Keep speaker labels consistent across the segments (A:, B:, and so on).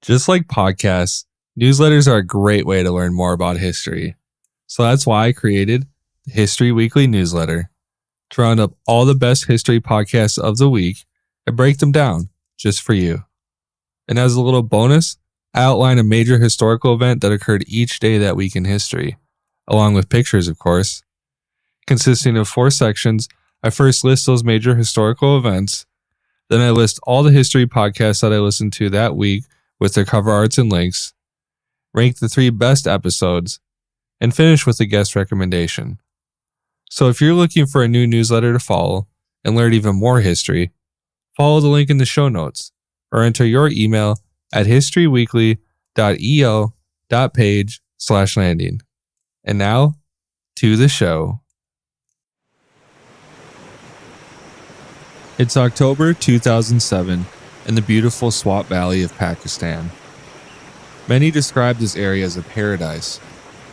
A: Just like podcasts, newsletters are a great way to learn more about history. So that's why I created the History Weekly newsletter to round up all the best history podcasts of the week and break them down just for you. And as a little bonus, I outline a major historical event that occurred each day that week in history, along with pictures, of course. Consisting of 4 sections, I first list those major historical events, then I list all the history podcasts that I listened to that week with their cover arts and links, rank the 3 best episodes, and finish with a guest recommendation. So if you're looking for a new newsletter to follow and learn even more history, follow the link in the show notes or enter your email at historyweekly.eo.page/landing. And now, to the show. It's October 2007 in the beautiful Swat Valley of Pakistan. Many describe this area as a paradise,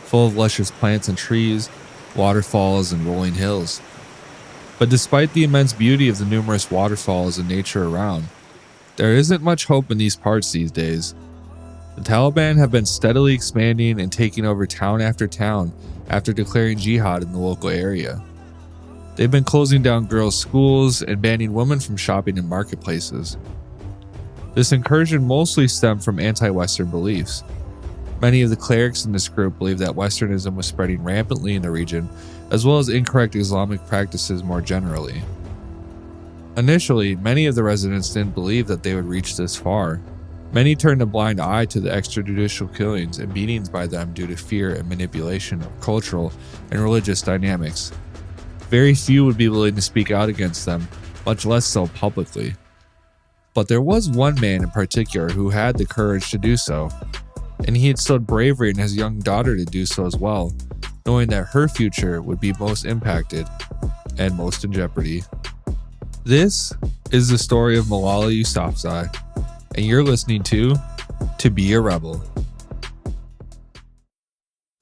A: full of luscious plants and trees, waterfalls, and rolling hills. But despite the immense beauty of the numerous waterfalls and nature around, there isn't much hope in these parts these days. The Taliban have been steadily expanding and taking over town after town after declaring jihad in the local area. They've been closing down girls' schools and banning women from shopping in marketplaces. This incursion mostly stemmed from anti-Western beliefs. Many of the clerics in this group believed that Westernism was spreading rampantly in the region, as well as incorrect Islamic practices more generally. Initially, many of the residents didn't believe that they would reach this far. Many turned a blind eye to the extrajudicial killings and beatings by them due to fear and manipulation of cultural and religious dynamics. Very few would be willing to speak out against them, much less so publicly. But there was one man in particular who had the courage to do so, and he instilled bravery in his young daughter to do so as well, knowing that her future would be most impacted and most in jeopardy. This is the story of Malala Yousafzai, and you're listening to Be a Rebel.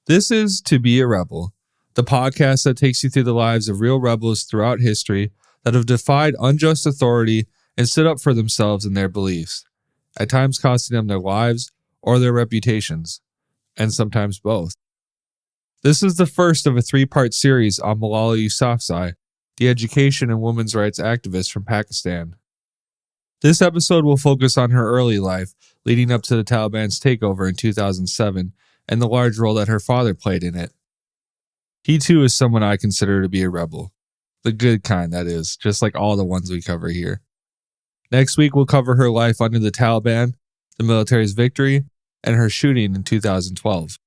A: This is To Be a Rebel, the podcast that takes you through the lives of real rebels throughout history that have defied unjust authority and stood up for themselves and their beliefs, at times costing them their lives or their reputations, and sometimes both. This is the first of a 3-part series on Malala Yousafzai, the education and women's rights activist from Pakistan. This episode will focus on her early life, leading up to the Taliban's takeover in 2007, and the large role that her father played in it. He too is someone I consider to be a rebel. The good kind, that is, just like all the ones we cover here. Next week, we'll cover her life under the Taliban, the military's victory, and her shooting in 2012.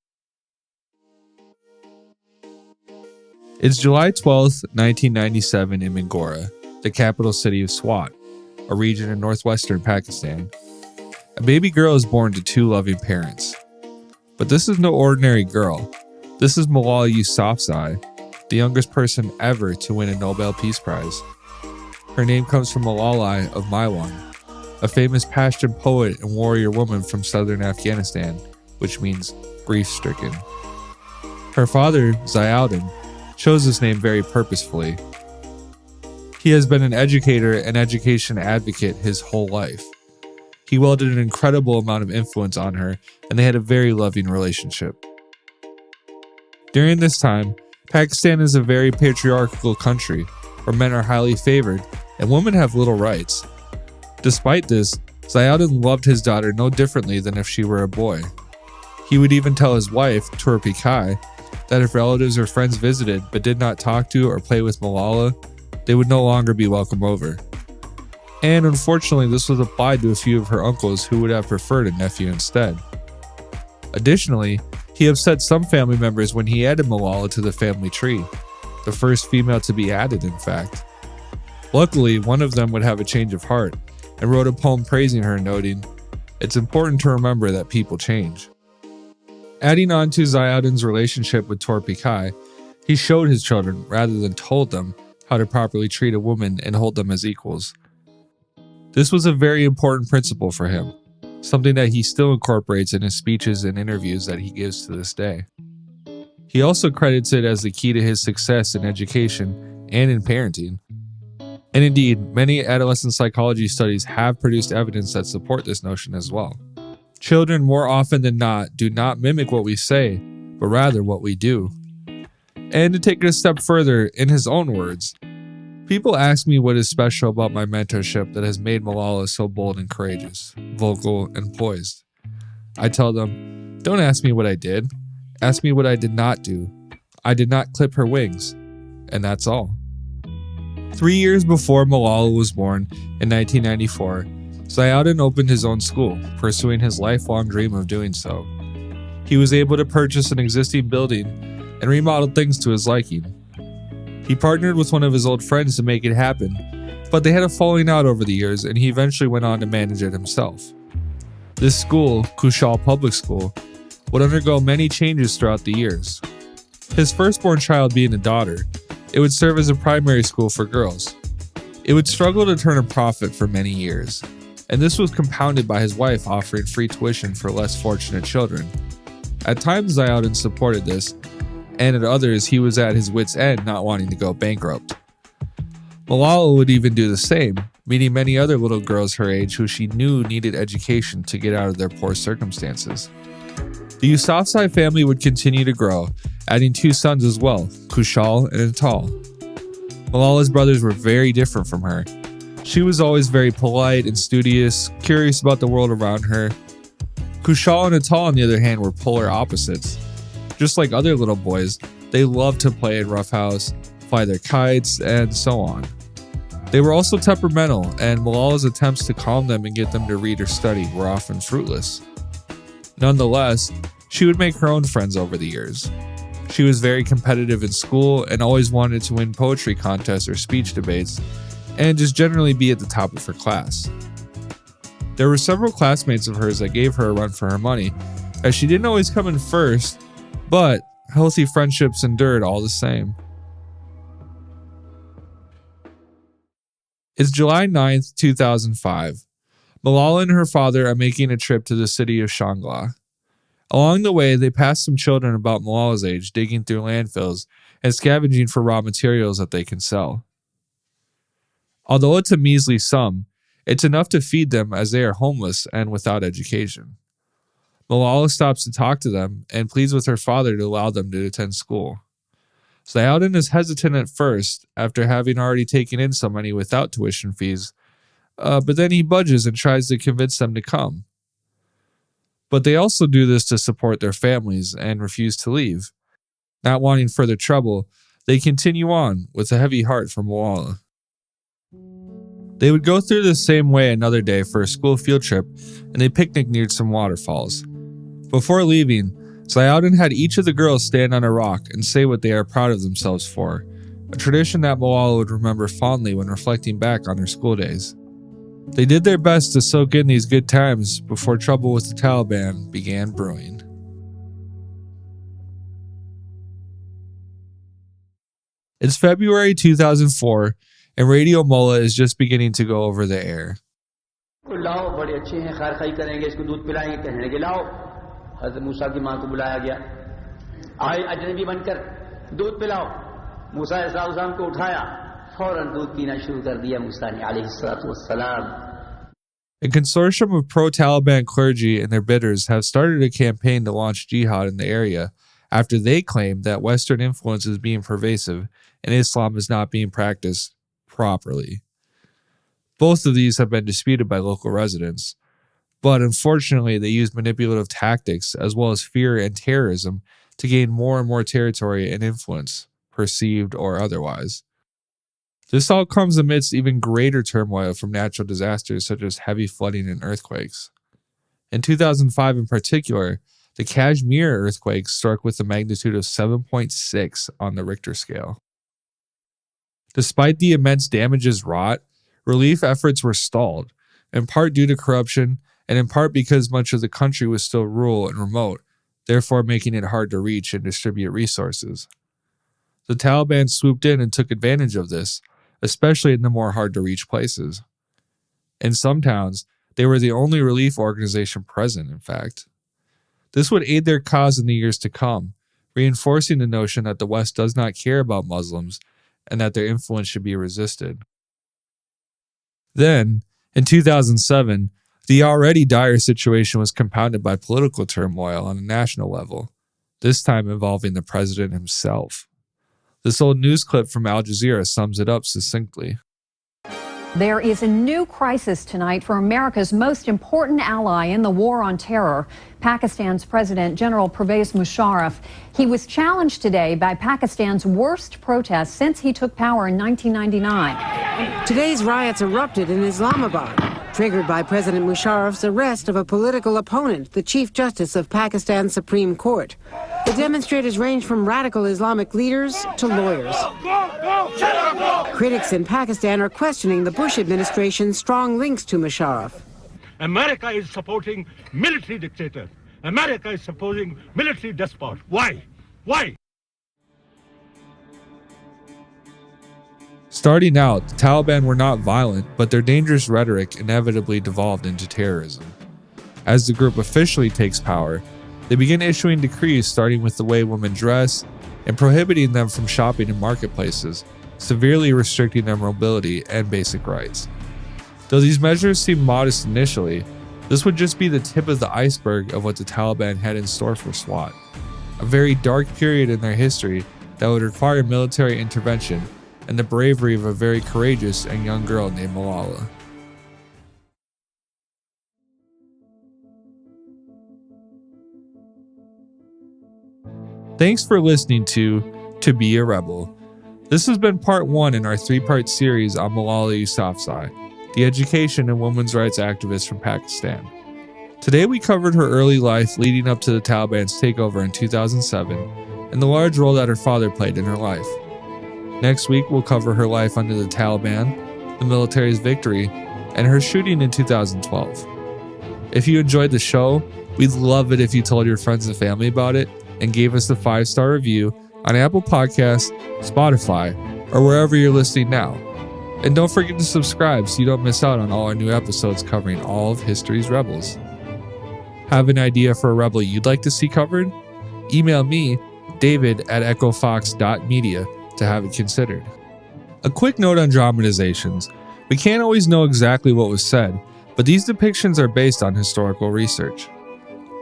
A: It's July 12th, 1997 in Mingora, the capital city of Swat, a region in northwestern Pakistan. A baby girl is born to 2 loving parents. But this is no ordinary girl. This is Malala Yousafzai, the youngest person ever to win a Nobel Peace Prize. Her name comes from Malala of Maiwand, a famous Pashtun poet and warrior woman from southern Afghanistan, which means grief-stricken. Her father, Ziauddain, chose this name very purposefully. He has been an educator and education advocate his whole life. He wielded an incredible amount of influence on her, and they had a very loving relationship. During this time, Pakistan is a very patriarchal country, where men are highly favored and women have little rights. Despite this, Ziauddain loved his daughter no differently than if she were a boy. He would even tell his wife, Turpi-Kai, that if relatives or friends visited but did not talk to or play with Malala, they would no longer be welcome over. And unfortunately, this was applied to a few of her uncles who would have preferred a nephew instead. Additionally, he upset some family members when he added Malala to the family tree, the first female to be added, in fact. Luckily, one of them would have a change of heart and wrote a poem praising her, noting, "It's important to remember that people change." Adding on to Ziauddain's relationship with Turpi-Kai, he showed his children, rather than told them, how to properly treat a woman and hold them as equals. This was a very important principle for him, something that he still incorporates in his speeches and interviews that he gives to this day. He also credits it as the key to his success in education and in parenting. And indeed, many adolescent psychology studies have produced evidence that support this notion as well. Children, more often than not, do not mimic what we say, but rather what we do. And to take it a step further, in his own words, people ask me what is special about my mentorship that has made Malala so bold and courageous, vocal, and poised. I tell them, don't ask me what I did. Ask me what I did not do. I did not clip her wings. And that's all. 3 years before Malala was born, in 1994, Ziauddain opened his own school, pursuing his lifelong dream of doing so. He was able to purchase an existing building and remodel things to his liking. He partnered with one of his old friends to make it happen, but they had a falling out over the years and he eventually went on to manage it himself. This school, Kushal Public School, would undergo many changes throughout the years. His firstborn child being a daughter, it would serve as a primary school for girls. It would struggle to turn a profit for many years, and this was compounded by his wife offering free tuition for less fortunate children. At times Ziauddain supported this, and at others he was at his wit's end not wanting to go bankrupt. Malala would even do the same, meeting many other little girls her age who she knew needed education to get out of their poor circumstances. The Yousafzai family would continue to grow, adding 2 sons as well, Kushal and Atal. Malala's brothers were very different from her. She was always very polite and studious, curious about the world around her. Kushal and Atal, on the other hand, were polar opposites. Just like other little boys, they loved to play and roughhouse, fly their kites, and so on. They were also temperamental, and Malala's attempts to calm them and get them to read or study were often fruitless. Nonetheless, she would make her own friends over the years. She was very competitive in school and always wanted to win poetry contests or speech debates, and just generally be at the top of her class. There were several classmates of hers that gave her a run for her money, as she didn't always come in first, but healthy friendships endured all the same. It's July 9th, 2005. Malala and her father are making a trip to the city of Shangla. Along the way, they pass some children about Malala's age digging through landfills and scavenging for raw materials that they can sell. Although it's a measly sum, it's enough to feed them as they are homeless and without education. Malala stops to talk to them and pleads with her father to allow them to attend school. Ziauddain is hesitant at first, after having already taken in so many without tuition fees, but then he budges and tries to convince them to come. But they also do this to support their families and refuse to leave. Not wanting further trouble, they continue on with a heavy heart for Malala. They would go through the same way another day for a school field trip, and they picnicked near some waterfalls. Before leaving, Ziauddain had each of the girls stand on a rock and say what they are proud of themselves for, a tradition that Malala would remember fondly when reflecting back on her school days. They did their best to soak in these good times before trouble with the Taliban began brewing. It's February 2004, and Radio Mullah is just beginning to go over the air. A consortium of pro-Taliban clergy and their bidders have started a campaign to launch jihad in the area after they claim that Western influence is being pervasive and Islam is not being practiced properly. Both of these have been disputed by local residents, but unfortunately they use manipulative tactics as well as fear and terrorism to gain more and more territory and influence, perceived or otherwise. This all comes amidst even greater turmoil from natural disasters such as heavy flooding and earthquakes. In 2005 in particular, the Kashmir earthquake struck with a magnitude of 7.6 on the Richter scale. Despite the immense damages wrought, relief efforts were stalled, in part due to corruption and in part because much of the country was still rural and remote, therefore making it hard to reach and distribute resources. The Taliban swooped in and took advantage of this, especially in the more hard-to-reach places. In some towns, they were the only relief organization present, in fact. This would aid their cause in the years to come, reinforcing the notion that the West does not care about Muslims and that their influence should be resisted. Then, in 2007, The already dire situation was compounded by political turmoil on a national level, this time involving the president himself. This old news clip from Al Jazeera sums it up succinctly.
B: There is a new crisis tonight for America's most important ally in the war on terror, Pakistan's President General Pervez Musharraf. He was challenged today by Pakistan's worst protests since he took power in 1999.
C: Today's riots erupted in Islamabad, triggered by President Musharraf's arrest of a political opponent, the Chief Justice of Pakistan's Supreme Court. The demonstrators range from radical Islamic leaders to lawyers. Critics in Pakistan are questioning the Bush administration's strong links to Musharraf.
D: America is supporting military dictator. America is supporting military despot. Why? Why?
A: Starting out, the Taliban were not violent, but their dangerous rhetoric inevitably devolved into terrorism. As the group officially takes power, they begin issuing decrees starting with the way women dress and prohibiting them from shopping in marketplaces, severely restricting their mobility and basic rights. Though these measures seem modest initially, this would just be the tip of the iceberg of what the Taliban had in store for SWAT, a very dark period in their history that would require military intervention and the bravery of a very courageous and young girl named Malala. Thanks for listening to Be a Rebel. This has been part 1 in our 3-part series on Malala Yousafzai, the education and women's rights activist from Pakistan. Today we covered her early life leading up to the Taliban's takeover in 2007 and the large role that her father played in her life. Next week we'll cover her life under the Taliban, the military's victory, and her shooting in 2012. If you enjoyed the show, we'd love it if you told your friends and family about it and gave us a 5-star review on Apple Podcasts, Spotify, or wherever you're listening now. And don't forget to subscribe so you don't miss out on all our new episodes covering all of history's rebels. Have an idea for a rebel you'd like to see covered? Email me, david@echofox.media, to have it considered. A quick note on dramatizations. We can't always know exactly what was said, but these depictions are based on historical research.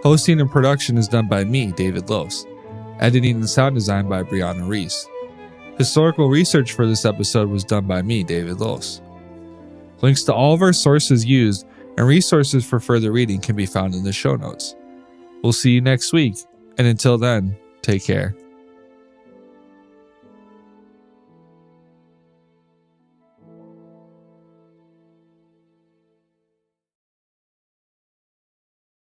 A: Hosting and production is done by me, David Los. Editing and sound design by Brianna Reese. Historical research for this episode was done by me, David Los. Links to all of our sources used and resources for further reading can be found in the show notes. We'll see you next week, and until then, take care.